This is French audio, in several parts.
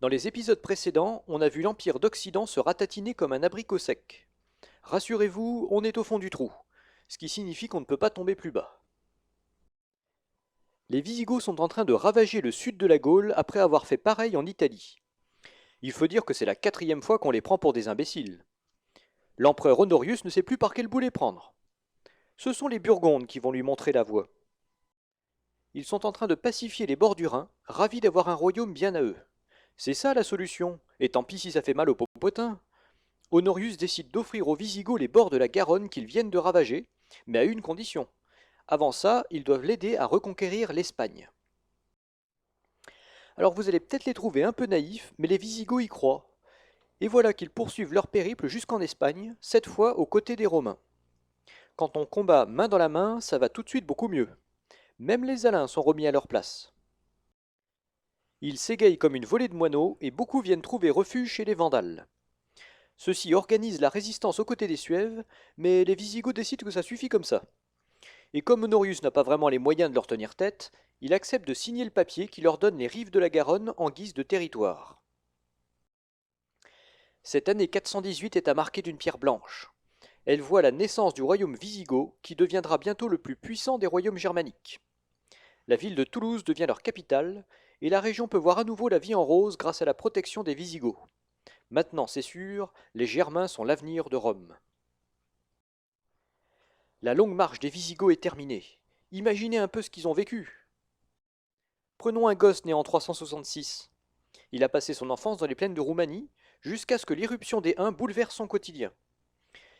Dans les épisodes précédents, on a vu l'Empire d'Occident se ratatiner comme un abricot sec. Rassurez-vous, on est au fond du trou, ce qui signifie qu'on ne peut pas tomber plus bas. Les Visigoths sont en train de ravager le sud de la Gaule après avoir fait pareil en Italie. Il faut dire que c'est la quatrième fois qu'on les prend pour des imbéciles. L'empereur Honorius ne sait plus par quel bout les prendre. Ce sont les Burgondes qui vont lui montrer la voie. Ils sont en train de pacifier les bords du Rhin, ravis d'avoir un royaume bien à eux. C'est ça la solution, et tant pis si ça fait mal aux popotins. Honorius décide d'offrir aux Visigoths les bords de la Garonne qu'ils viennent de ravager, mais à une condition. Avant ça, ils doivent l'aider à reconquérir l'Espagne. Alors vous allez peut-être les trouver un peu naïfs, mais les Visigoths y croient. Et voilà qu'ils poursuivent leur périple jusqu'en Espagne, cette fois aux côtés des Romains. Quand on combat main dans la main, ça va tout de suite beaucoup mieux. Même les Alains sont remis à leur place. Ils s'égayent comme une volée de moineaux et beaucoup viennent trouver refuge chez les Vandales. Ceux-ci organisent la résistance aux côtés des Suèves, mais les Visigoths décident que ça suffit comme ça. Et comme Honorius n'a pas vraiment les moyens de leur tenir tête, il accepte de signer le papier qui leur donne les rives de la Garonne en guise de territoire. Cette année 418 est à marquer d'une pierre blanche. Elle voit la naissance du royaume wisigoth qui deviendra bientôt le plus puissant des royaumes germaniques. La ville de Toulouse devient leur capitale, et la région peut voir à nouveau la vie en rose grâce à la protection des Visigoths. Maintenant, c'est sûr, les Germains sont l'avenir de Rome. La longue marche des Visigoths est terminée. Imaginez un peu ce qu'ils ont vécu. Prenons un gosse né en 366. Il a passé son enfance dans les plaines de Roumanie, jusqu'à ce que l'irruption des Huns bouleverse son quotidien.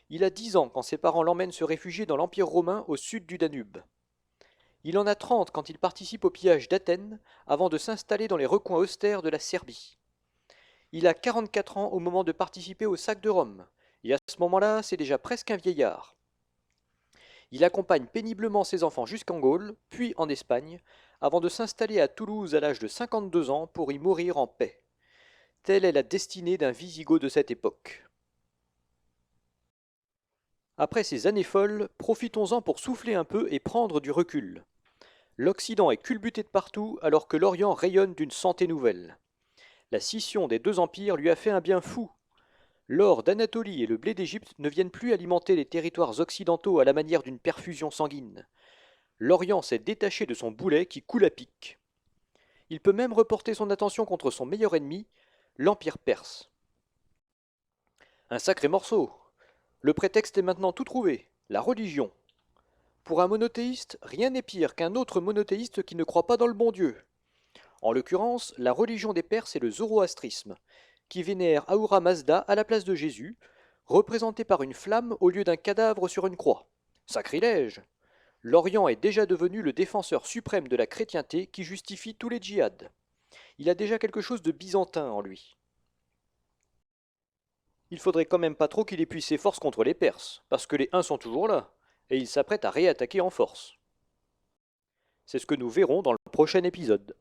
Il a 10 ans quand ses parents l'emmènent se réfugier dans l'Empire romain au sud du Danube. Il en a 30 quand il participe au pillage d'Athènes, avant de s'installer dans les recoins austères de la Serbie. Il a 44 ans au moment de participer au sac de Rome, et à ce moment-là, c'est déjà presque un vieillard. Il accompagne péniblement ses enfants jusqu'en Gaule, puis en Espagne, avant de s'installer à Toulouse à l'âge de 52 ans pour y mourir en paix. Telle est la destinée d'un Wisigoth de cette époque. Après ces années folles, profitons-en pour souffler un peu et prendre du recul. L'Occident est culbuté de partout alors que l'Orient rayonne d'une santé nouvelle. La scission des deux empires lui a fait un bien fou. L'or d'Anatolie et le blé d'Égypte ne viennent plus alimenter les territoires occidentaux à la manière d'une perfusion sanguine. L'Orient s'est détaché de son boulet qui coule à pic. Il peut même reporter son attention contre son meilleur ennemi, l'Empire perse. Un sacré morceau. Le prétexte est maintenant tout trouvé, la religion. Pour un monothéiste, rien n'est pire qu'un autre monothéiste qui ne croit pas dans le bon Dieu. En l'occurrence, la religion des Perses est le zoroastrisme, qui vénère Ahura Mazda à la place de Jésus, représenté par une flamme au lieu d'un cadavre sur une croix. Sacrilège! L'Orient est déjà devenu le défenseur suprême de la chrétienté qui justifie tous les djihad. Il a déjà quelque chose de byzantin en lui. Il faudrait quand même pas trop qu'il épuise ses forces contre les Perses, parce que les Huns sont toujours là, et ils s'apprêtent à réattaquer en force. C'est ce que nous verrons dans le prochain épisode.